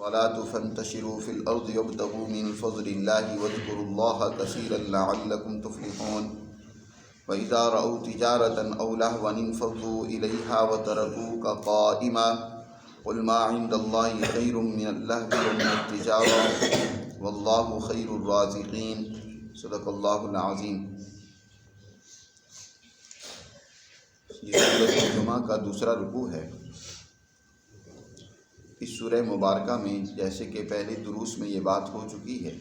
وَلَا فَانْتَشِرُوا فِي الْأَرْضِ وَابْتَغُوا مِنْ فَضْلِ اللَّهِ وَاذْكُرُوا اللَّهَ كَثِيرًا لَعَلَّكُمْ تُفْلِحُونَ وَإِذَا رَأَوْا تِجَارَةً أَوْ لَهْوًا انفَضُّوا إِلَيْهَا وَتَرَكُوكَ قَائِمًا قُلْ مَا عِنْدَ اللَّهِ خَيْرٌ مِنَ اللَّهْوِ وَمِنَ التِّجَارَةِ وَاللَّهُ خَيْرُ الرَّازِقِينَ صدق اللہ العظیم۔ یہ سورۃ الجمعہ کا دوسرا رکوع ہے۔ اس سورہ مبارکہ میں جیسے کہ پہلے دروس میں یہ بات ہو چکی ہے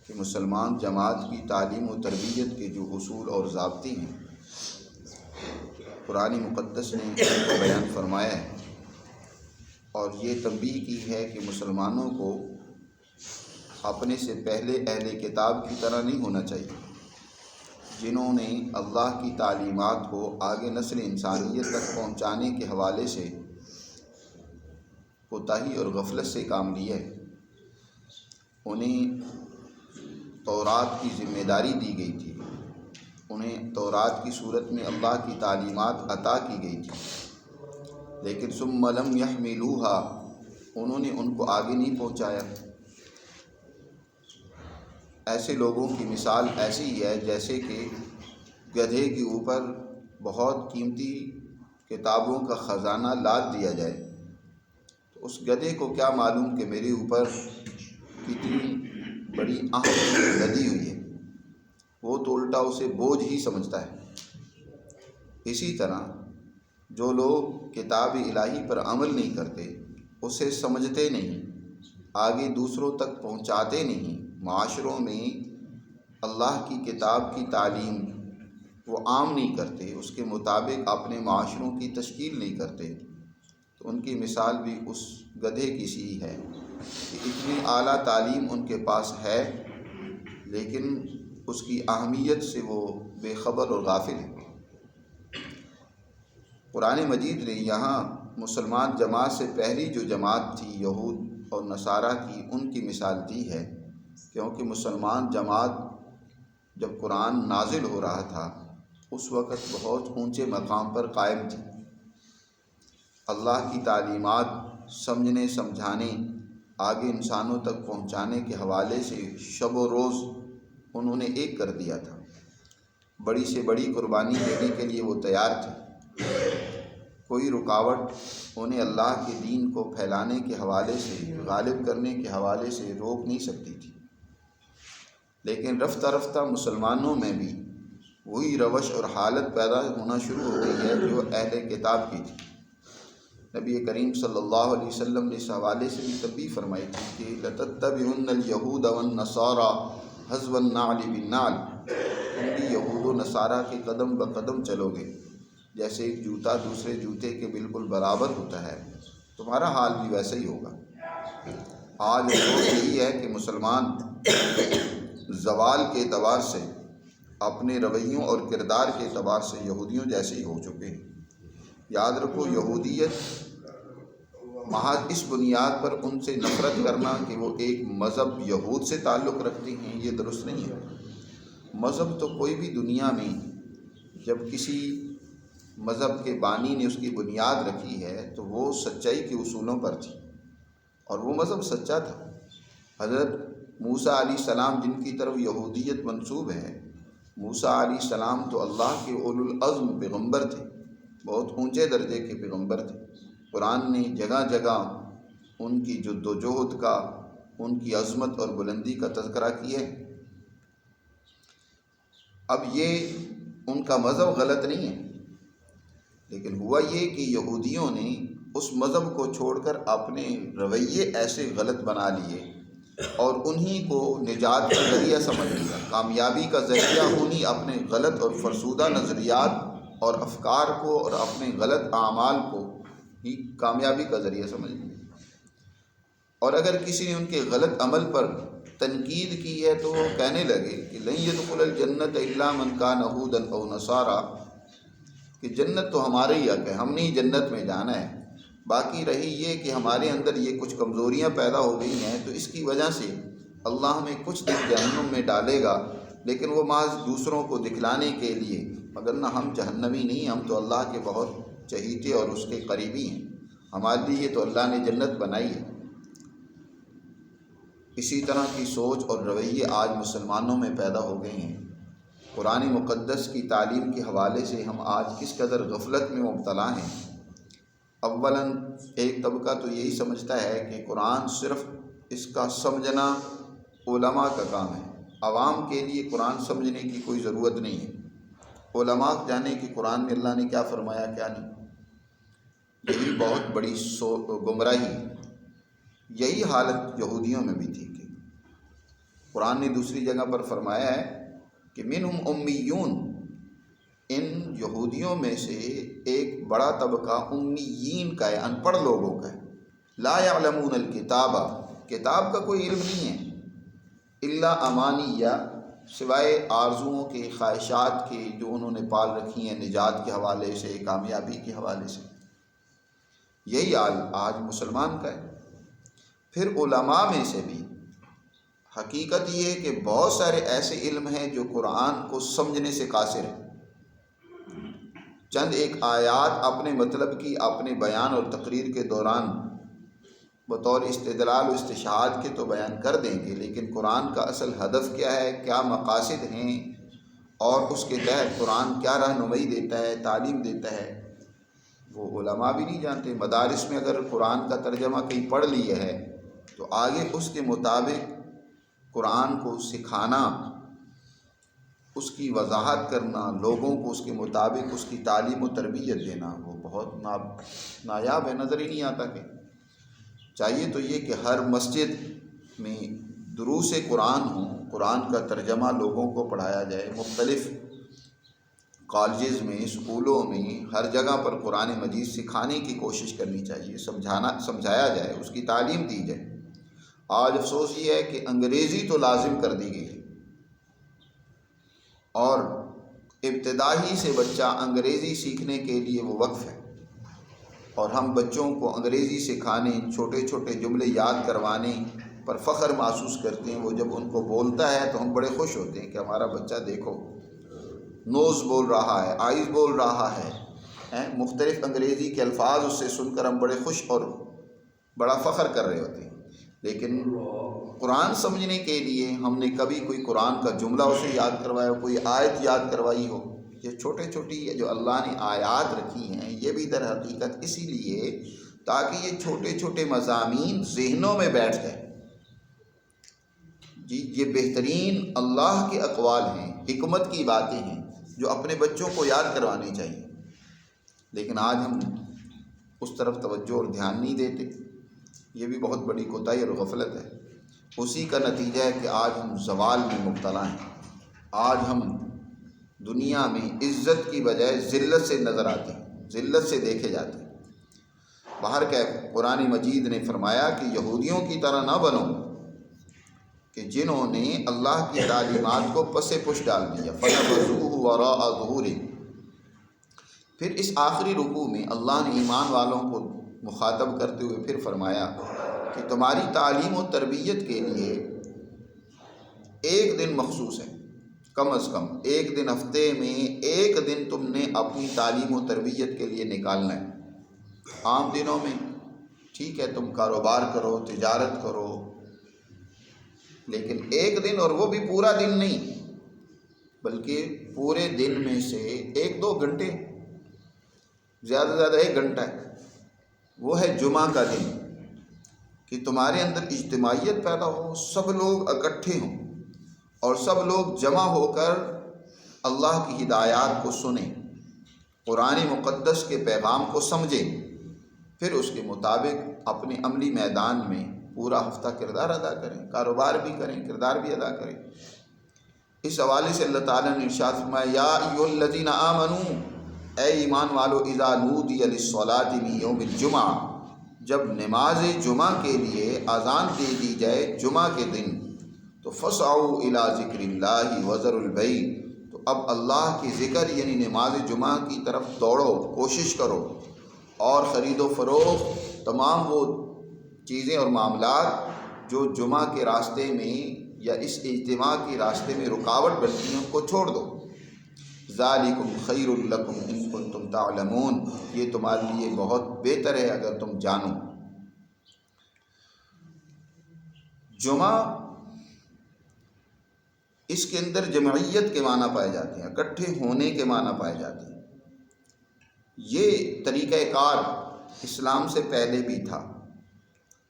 کہ مسلمان جماعت کی تعلیم و تربیت کے جو اصول اور ضابطے ہیں قرآن مقدس نے ان کو بیان فرمایا ہے، اور یہ تنبیہ کی ہے کہ مسلمانوں کو اپنے سے پہلے اہل کتاب کی طرح نہیں ہونا چاہیے، جنہوں نے اللہ کی تعلیمات کو آگے نسل انسانیت تک پہنچانے کے حوالے سے کوتاہی اور غفلت سے کام لیا ہے۔ انہیں تورات کی ذمہ داری دی گئی تھی، انہیں تورات کی صورت میں اللہ کی تعلیمات عطا کی گئی تھی، لیکن ثم لم يحملوها، انہوں نے ان کو آگے نہیں پہنچایا۔ ایسے لوگوں کی مثال ایسی ہی ہے جیسے کہ گدھے کے اوپر بہت قیمتی کتابوں کا خزانہ لاد دیا جائے، تو اس گدھے کو کیا معلوم کہ میرے اوپر کتنی بڑی اہم چیز لدی ہوئی ہے، وہ تو الٹا اسے بوجھ ہی سمجھتا ہے۔ اسی طرح جو لوگ کتاب الہی پر عمل نہیں کرتے، اسے سمجھتے نہیں، آگے دوسروں تک پہنچاتے نہیں، معاشروں میں اللہ کی کتاب کی تعلیم وہ عام نہیں کرتے، اس کے مطابق اپنے معاشروں کی تشکیل نہیں کرتے، تو ان کی مثال بھی اس گدھے کی سی ہے کہ اتنی اعلیٰ تعلیم ان کے پاس ہے لیکن اس کی اہمیت سے وہ بے خبر اور غافل ہے۔ قرآن مجید نے یہاں مسلمان جماعت سے پہلی جو جماعت تھی یہود اور نصارہ کی، ان کی مثال دی ہے، کیونکہ مسلمان جماعت جب قرآن نازل ہو رہا تھا اس وقت بہت اونچے مقام پر قائم تھی، اللہ کی تعلیمات سمجھنے سمجھانے آگے انسانوں تک پہنچانے کے حوالے سے شب و روز انہوں نے ایک کر دیا تھا، بڑی سے بڑی قربانی دینے کے لیے وہ تیار تھے، کوئی رکاوٹ انہیں اللہ کے دین کو پھیلانے کے حوالے سے غالب کرنے کے حوالے سے روک نہیں سکتی تھی۔ لیکن رفتہ رفتہ مسلمانوں میں بھی وہی روش اور حالت پیدا ہونا شروع ہو گئی ہے جو اہل کتاب کی تھی۔ نبی کریم صلی اللہ علیہ وسلم نے اس حوالے سے بھی تنبیہ فرمائی تھی کہ لَتَتَّبِعُنَّ الْيَهُودَ وَالنَّصَارَى حَذْوَ النَّعْلِ بِالنَّعْلِ، تم بھی یہود و نصارہ کے قدم بقدم چلو گے، جیسے ایک جوتا دوسرے جوتے کے بالکل برابر ہوتا ہے، تمہارا حال بھی ویسا ہی ہوگا۔ آج افسوس یہی ہے کہ مسلمان زوال کے اعتبار سے اپنے رویوں اور کردار کے اعتبار سے یہودیوں جیسے ہی ہو چکے ہیں۔ یاد رکھو، یہودیت محض اس بنیاد پر ان سے نفرت کرنا کہ وہ ایک مذہب یہود سے تعلق رکھتے ہیں، یہ درست نہیں ہے۔ مذہب تو کوئی بھی دنیا میں جب کسی مذہب کے بانی نے اس کی بنیاد رکھی ہے تو وہ سچائی کے اصولوں پر تھی، اور وہ مذہب سچا تھا۔ حضرت موسیٰ علیہ السلام جن کی طرف یہودیت منسوب ہے، موسیٰ علیہ السلام تو اللہ کے اولو العزم پیغمبر تھے، بہت اونچے درجے کے پیغمبر تھے۔ قرآن نے جگہ جگہ ان کی جد و جہد کا، ان کی عظمت اور بلندی کا تذکرہ کیا ہے۔ اب یہ ان کا مذہب غلط نہیں ہے، لیکن ہوا یہ کہ یہودیوں نے اس مذہب کو چھوڑ کر اپنے رویے ایسے غلط بنا لیے اور انہی کو نجات کا ذریعہ سمجھ لیا، کامیابی کا ذریعہ انہی اپنے غلط اور فرسودہ نظریات اور افکار کو اور اپنے غلط اعمال کو ہی کامیابی کا ذریعہ سمجھ لیا۔ اور اگر کسی نے ان کے غلط عمل پر تنقید کی ہے تو وہ کہنے لگے کہ لن يدخل الجنت الا من كان هودا او نصارى، کہ جنت تو ہمارے ہی حق ہے، ہم نے ہی جنت میں جانا ہے، باقی رہی یہ کہ ہمارے اندر یہ کچھ کمزوریاں پیدا ہو گئی ہیں تو اس کی وجہ سے اللہ ہمیں کچھ دن جہنم میں ڈالے گا، لیکن وہ محض دوسروں کو دکھلانے کے لیے، مگر نہ ہم جہنمی نہیں، ہم تو اللہ کے بہت چہیتے اور اس کے قریبی ہیں، ہمارے لیے تو اللہ نے جنت بنائی ہے۔ اسی طرح کی سوچ اور رویے آج مسلمانوں میں پیدا ہو گئے ہیں۔ قرآن مقدس کی تعلیم کے حوالے سے ہم آج کس قدر غفلت میں مبتلا ہیں۔ اولاً ایک طبقہ تو یہی سمجھتا ہے کہ قرآن صرف اس کا سمجھنا علماء کا کام ہے، عوام کے لیے قرآن سمجھنے کی کوئی ضرورت نہیں ہے۔ علماء جانے کہ قرآن میں اللہ نے کیا فرمایا کیا نہیں۔ یہی بہت بڑی گمراہی، یہی حالت یہودیوں میں بھی تھی کہ قرآن نے دوسری جگہ پر فرمایا ہے کہ منہم امیون، ان یہودیوں میں سے ایک بڑا طبقہ امیین کا ہے، ان پڑھ لوگوں کا ہے۔ لا یعلمون الکتاب، کتاب کا کوئی علم نہیں ہے، الا امانیہ، سوائے آرزوؤں کے، خواہشات کے جو انہوں نے پال رکھی ہیں نجات کے حوالے سے، کامیابی کے حوالے سے۔ یہی حال آج مسلمان کا ہے۔ پھر علماء میں سے بھی حقیقت یہ ہے کہ بہت سارے ایسے علم ہیں جو قرآن کو سمجھنے سے قاصر ہیں۔ چند ایک آیات اپنے مطلب کی اپنے بیان اور تقریر کے دوران بطور استدلال و استشہاد کے تو بیان کر دیں گے، لیکن قرآن کا اصل ہدف کیا ہے، کیا مقاصد ہیں، اور اس کے تحت قرآن کیا رہنمائی دیتا ہے، تعلیم دیتا ہے، وہ علماء بھی نہیں جانتے۔ مدارس میں اگر قرآن کا ترجمہ کہیں پڑھ لیا ہے تو آگے اس کے مطابق قرآن کو سکھانا، اس کی وضاحت کرنا، لوگوں کو اس کے مطابق اس کی تعلیم و تربیت دینا، وہ بہت نایاب ہے، نظر ہی نہیں آتا۔ کہ چاہیے تو یہ کہ ہر مسجد میں دروس قرآن ہوں، قرآن کا ترجمہ لوگوں کو پڑھایا جائے، مختلف کالجز میں، اسکولوں میں، ہر جگہ پر قرآن مجید سکھانے کی کوشش کرنی چاہیے، سمجھایا جائے، اس کی تعلیم دی جائے۔ آج افسوس یہ ہے کہ انگریزی تو لازم کر دی گئی ہے، اور ابتدائی سے بچہ انگریزی سیکھنے کے لیے وہ وقف ہے، اور ہم بچوں کو انگریزی سکھانے، چھوٹے چھوٹے جملے یاد کروانے پر فخر محسوس کرتے ہیں۔ وہ جب ان کو بولتا ہے تو ہم بڑے خوش ہوتے ہیں کہ ہمارا بچہ دیکھو نوز بول رہا ہے، آئیز بول رہا ہے، مختلف انگریزی کے الفاظ اس سے سن کر ہم بڑے خوش اور بڑا فخر کر رہے ہوتے ہیں۔ لیکن قرآن سمجھنے کے لیے ہم نے کبھی کوئی قرآن کا جملہ اسے یاد کروایا، کوئی آیت یاد کروائی ہو؟ یہ چھوٹے چھوٹی جو اللہ نے آیات رکھی ہیں، یہ بھی در حقیقت اسی لیے تاکہ یہ چھوٹے چھوٹے مضامین ذہنوں میں بیٹھ جائیں۔ جی، یہ بہترین اللہ کے اقوال ہیں، حکمت کی باتیں ہیں جو اپنے بچوں کو یاد کروانی چاہیے، لیکن آج ہم اس طرف توجہ اور دھیان نہیں دیتے۔ یہ بھی بہت بڑی کوتاہی اور غفلت ہے۔ اسی کا نتیجہ ہے کہ آج ہم زوال میں مبتلا ہیں۔ آج ہم دنیا میں عزت کی بجائے ذلت سے نظر آتے ہیں، ذلت سے دیکھے جاتے ہیں۔ باہر کا قرآن مجید نے فرمایا کہ یہودیوں کی طرح نہ بنو کہ جنہوں نے اللہ کی تعلیمات کو پس پش ڈال دیا، فَنَبَذُوهُ وَرَاءَ ظُهُورِهِمْ۔ پھر اس آخری رکوع میں اللہ نے ایمان والوں کو مخاطب کرتے ہوئے پھر فرمایا کہ تمہاری تعلیم و تربیت کے لیے ایک دن مخصوص ہے، کم از کم ایک دن، ہفتے میں ایک دن تم نے اپنی تعلیم و تربیت کے لیے نکالنا ہے۔ عام دنوں میں ٹھیک ہے تم کاروبار کرو، تجارت کرو، لیکن ایک دن، اور وہ بھی پورا دن نہیں، بلکہ پورے دن میں سے 1-2 گھنٹے، زیادہ سے زیادہ 1 گھنٹہ ہے، وہ ہے جمعہ کا دن، کہ تمہارے اندر اجتماعیت پیدا ہو، سب لوگ اکٹھے ہوں اور سب لوگ جمع ہو کر اللہ کی ہدایات کو سنیں، قرآن مقدس کے پیغام کو سمجھیں، پھر اس کے مطابق اپنے عملی میدان میں پورا ہفتہ کردار ادا کریں، کاروبار بھی کریں، کردار بھی ادا کریں۔ اس حوالے سے اللہ تعالیٰ نے ارشاد فرمایا، یا ایھا الذین آمنوا، اے ایمان والو، اذا نودی للصلاۃ من یوم الجمعہ، جب نماز جمعہ کے لیے اذان دے دی جائے جمعہ کے دن، تو فسعوا الی ذکر اللہ وذروا البیع، تو اب اللہ کی ذکر یعنی نماز جمعہ کی طرف دوڑو، کوشش کرو، اور خرید و فروخت، تمام وہ چیزیں اور معاملات جو جمعہ کے راستے میں یا اس اجتماع کے راستے میں رکاوٹ بنتی ہیں ان کو چھوڑ دو۔ ذالکم خیر لکم ان کنتم تعلمون، یہ تمہارے لیے بہت بہتر ہے اگر تم جانو۔ جمعہ اس کے اندر جمعیت کے معنی پائے جاتے ہیں، اکٹھے ہونے کے معنی پائے جاتے ہیں۔ یہ طریقہ کار اسلام سے پہلے بھی تھا،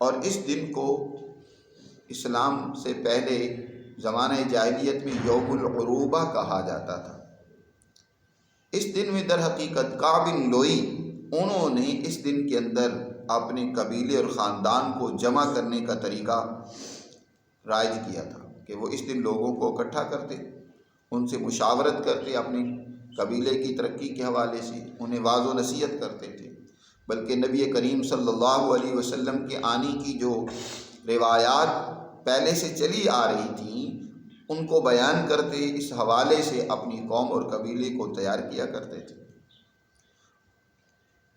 اور اس دن کو اسلام سے پہلے زمانہ جاہلیت میں یوم العروبہ کہا جاتا تھا۔ اس دن میں در حقیقت کعب بن لوئی انہوں نے اس دن کے اندر اپنے قبیلے اور خاندان کو جمع کرنے کا طریقہ رائج کیا تھا کہ وہ اس دن لوگوں کو اکٹھا کرتے، ان سے مشاورت کرتے، اپنے قبیلے کی ترقی کے حوالے سے انہیں واعظ و نصیحت کرتے تھے۔ بلکہ نبی کریم صلی اللہ علیہ وسلم کے آنے کی جو روایات پہلے سے چلی آ رہی تھیں ان کو بیان کرتے، اس حوالے سے اپنی قوم اور قبیلے کو تیار کیا کرتے تھے۔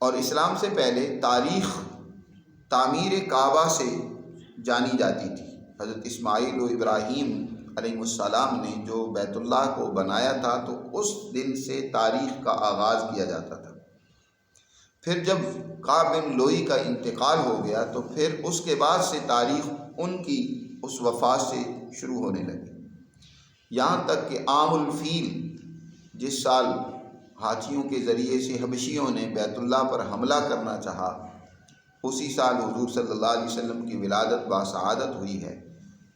اور اسلام سے پہلے تاریخ تعمیر کعبہ سے جانی جاتی تھی۔ حضرت اسماعیل و ابراہیم علیہ السلام نے جو بیت اللہ کو بنایا تھا تو اس دن سے تاریخ کا آغاز کیا جاتا تھا۔ پھر جب کعب بن لوئی کا انتقال ہو گیا تو پھر اس کے بعد سے تاریخ ان کی اس وفات سے شروع ہونے لگی، یہاں تک کہ عام الفیل جس سال ہاتھیوں کے ذریعے سے حبشیوں نے بیت اللہ پر حملہ کرنا چاہا، اسی سال حضور صلی اللہ علیہ وسلم کی ولادت باسعادت ہوئی ہے۔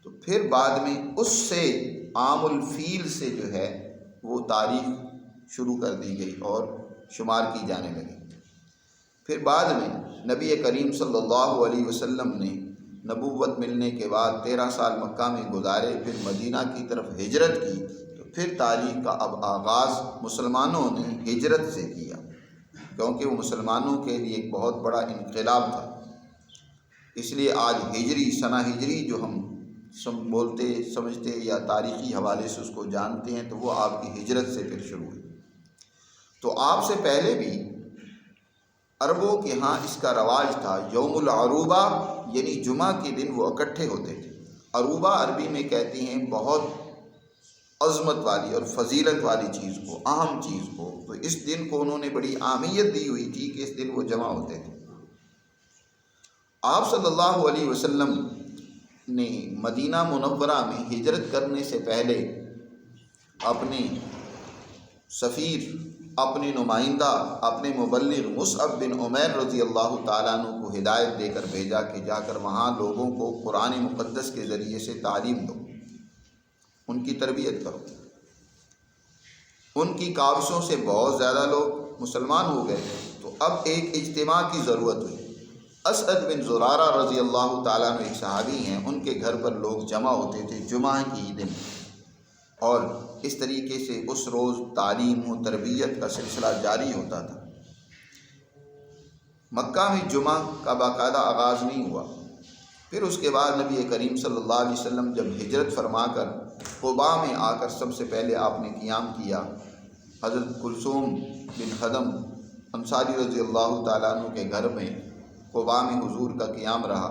تو پھر بعد میں اس سے عام الفیل سے جو ہے وہ تاریخ شروع کر دی گئی اور شمار کی جانے لگی۔ پھر بعد میں نبی کریم صلی اللہ علیہ وسلم نے نبوت ملنے کے بعد 13 سال مکہ میں گزارے، پھر مدینہ کی طرف ہجرت کی، تو پھر تاریخ کا اب آغاز مسلمانوں نے ہجرت سے کیا، کیونکہ وہ مسلمانوں کے لیے ایک بہت بڑا انقلاب تھا۔ اس لیے آج ہجری، سنہ ہجری جو ہم بولتے سمجھتے یا تاریخی حوالے سے اس کو جانتے ہیں، تو وہ آپ کی ہجرت سے پھر شروع ہوئی۔ تو آپ سے پہلے بھی عربوں کے ہاں اس کا رواج تھا، یوم العروبہ یعنی جمعہ کے دن وہ اکٹھے ہوتے تھے۔ عروبہ عربی میں کہتے ہیں بہت عظمت والی اور فضیلت والی چیز کو، اہم چیز کو، تو اس دن کو انہوں نے بڑی اہمیت دی ہوئی تھی کہ اس دن وہ جمع ہوتے تھے۔ آپ صلی اللہ علیہ وسلم نے مدینہ منورہ میں ہجرت کرنے سے پہلے اپنے سفیر، اپنے نمائندہ، اپنے مبلغ مصعب بن عمیر رضی اللہ تعالیٰ عنہ کو ہدایت دے کر بھیجا کہ جا کر وہاں لوگوں کو قرآن مقدس کے ذریعے سے تعلیم دو، ان کی تربیت کرو۔ ان کی کاوشوں سے بہت زیادہ لوگ مسلمان ہو گئے، تو اب ایک اجتماع کی ضرورت ہوئی۔ اسعد بن زرارہ رضی اللہ تعالیٰ عنہ ایک صحابی ہیں، ان کے گھر پر لوگ جمع ہوتے تھے جمعہ کی دن، اور اس طریقے سے اس روز تعلیم و تربیت کا سلسلہ جاری ہوتا تھا۔ مکہ میں جمعہ کا باقاعدہ آغاز نہیں ہوا۔ پھر اس کے بعد نبی کریم صلی اللہ علیہ وسلم جب ہجرت فرما کر قباء میں آ کر سب سے پہلے آپ نے قیام کیا، حضرت کلثوم بن خدم انصاری رضی اللہ تعالیٰ عنہ کے گھر میں قباء میں حضور کا قیام رہا۔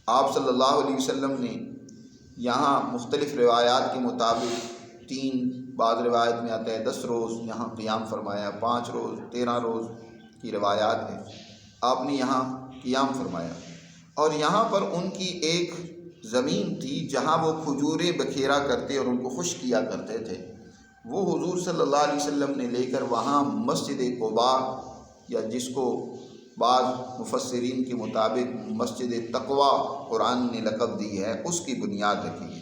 آپ صلی اللہ علیہ وسلم نے یہاں مختلف روایات کے مطابق 3، بعض روایت میں آتا ہے 10 روز یہاں قیام فرمایا، 5 روز، 13 روز کی روایات ہے۔ آپ نے یہاں قیام فرمایا، اور یہاں پر ان کی ایک زمین تھی جہاں وہ کھجوریں بکھیرا کرتے اور ان کو خشک کیا کرتے تھے، وہ حضور صلی اللہ علیہ وسلم نے لے کر وہاں مسجد قباء، یا جس کو بعض مفسرین کے مطابق مسجد تقوی قرآن نے لقب دی ہے، اس کی بنیاد رکھی گئی،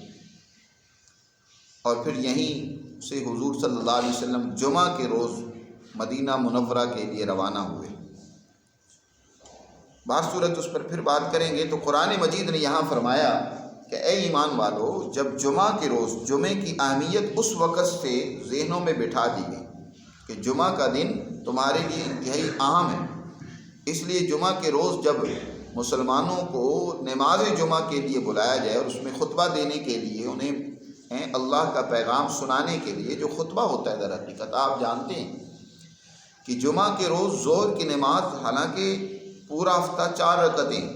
اور پھر یہیں سے حضور صلی اللہ علیہ وسلم جمعہ کے روز مدینہ منورہ کے لیے روانہ ہوئے۔ بعض صورت اس پر پھر بات کریں گے۔ تو قرآن مجید نے یہاں فرمایا کہ اے ایمان والو، جب جمعہ کے روز، جمعے کی اہمیت اس وقت سے ذہنوں میں بٹھا دی گئی کہ جمعہ کا دن تمہارے لیے انتہائی اہم ہے، اس لیے جمعہ کے روز جب مسلمانوں کو نماز جمعہ کے لیے بلایا جائے اور اس میں خطبہ دینے کے لیے، انہیں اللہ کا پیغام سنانے کے لیے جو خطبہ ہوتا ہے، در حقیقت آپ جانتے ہیں کہ جمعہ کے روز ظہر کی نماز حالانکہ پورا ہفتہ 4 رکعتیں،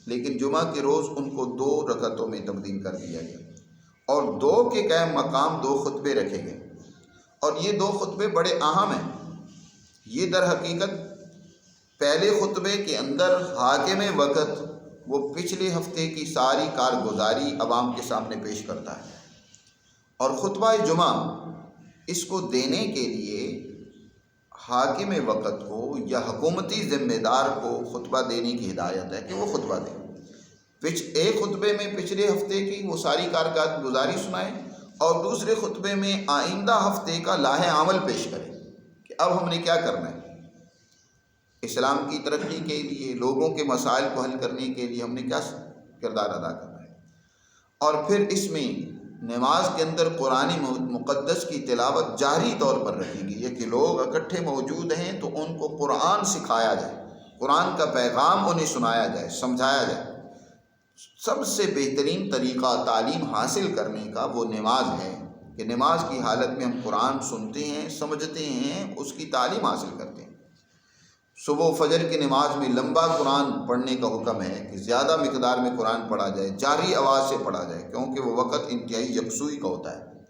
لیکن جمعہ کے روز ان کو 2 رکعتوں میں تبدیل کر دیا گیا، اور 2 کے قائم مقام 2 خطبے رکھے گئے، اور یہ 2 خطبے بڑے اہم ہیں۔ یہ در حقیقت پہلے خطبے کے اندر حاکم وقت وہ پچھلے ہفتے کی ساری کارگزاری عوام کے سامنے پیش کرتا ہے، اور خطبہ جمعہ اس کو دینے کے لیے حاکم وقت کو یا حکومتی ذمہ دار کو خطبہ دینے کی ہدایت ہے کہ وہ خطبہ دے۔ ایک خطبے میں پچھلے ہفتے کی وہ ساری کارگزاری سنائے، اور دوسرے خطبے میں آئندہ ہفتے کا لاہ عمل پیش کرے کہ اب ہم نے کیا کرنا ہے، اسلام کی ترقی کے لیے، لوگوں کے مسائل کو حل کرنے کے لیے ہم نے کیا کردار ادا کرنا ہے۔ اور پھر اس میں نماز کے اندر قرآن مقدس کی تلاوت جاری طور پر رکھی گئی ہے کہ لوگ اکٹھے موجود ہیں تو ان کو قرآن سکھایا جائے، قرآن کا پیغام انہیں سنایا جائے، سمجھایا جائے۔ سب سے بہترین طریقہ تعلیم حاصل کرنے کا وہ نماز ہے کہ نماز کی حالت میں ہم قرآن سنتے ہیں، سمجھتے ہیں، اس کی تعلیم حاصل کرتے ہیں۔ صبح و فجر کی نماز میں لمبا قرآن پڑھنے کا حکم ہے کہ زیادہ مقدار میں قرآن پڑھا جائے، جاری آواز سے پڑھا جائے، کیونکہ وہ وقت انتہائی یکسوئی کا ہوتا ہے،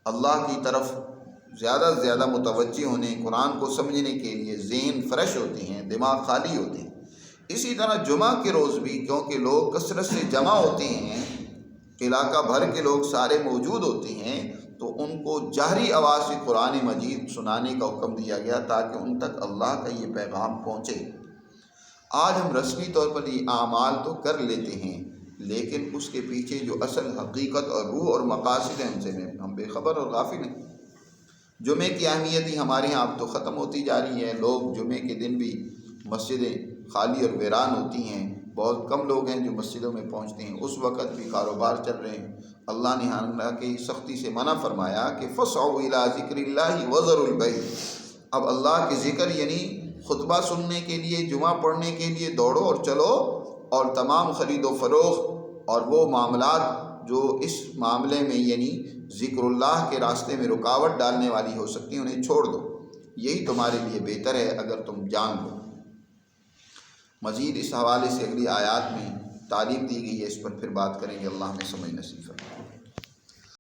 اللہ کی طرف زیادہ سے زیادہ متوجہ ہونے، قرآن کو سمجھنے کے لیے ذہن فریش ہوتے ہیں، دماغ خالی ہوتے ہیں۔ اسی طرح جمعہ کے روز بھی کیونکہ لوگ کثرت سے جمع ہوتے ہیں، علاقہ بھر کے لوگ سارے موجود ہوتے ہیں، تو ان کو جہری آواز سے قرآن مجید سنانے کا حکم دیا گیا تاکہ ان تک اللہ کا یہ پیغام پہنچے۔ آج ہم رسمی طور پر یہ اعمال تو کر لیتے ہیں، لیکن اس کے پیچھے جو اصل حقیقت اور روح اور مقاصد ہیں ان سے ہم بے خبر اور غافل ہیں۔ جمعے کی اہمیت ہی ہمارے یہاں اب تو ختم ہوتی جا رہی ہے، لوگ جمعے کے دن بھی مسجدیں خالی اور ویران ہوتی ہیں، بہت کم لوگ ہیں جو مسجدوں میں پہنچتے ہیں، اس وقت بھی کاروبار چل رہے ہیں۔ اللہ نے حالانکہ سختی سے منع فرمایا کہ فَاسْعَوْا إِلَىٰ ذِكْرِ اللَّهِ وَذَرُوا الْبَيْعَ، اب اللہ کے ذکر یعنی خطبہ سننے کے لیے، جمعہ پڑھنے کے لیے دوڑو اور چلو، اور تمام خرید و فروخت اور وہ معاملات جو اس معاملے میں یعنی ذکر اللہ کے راستے میں رکاوٹ ڈالنے والی ہو سکتی ہیں انہیں چھوڑ دو، یہی تمہارے لیے بہتر ہے اگر تم جان لو۔ مزید اس حوالے سے اگلی آیات میں تعلیم دی گئی ہے، اس پر پھر بات کریں گے۔ اللہ ہمیں سمجھ نصیب فرمائے۔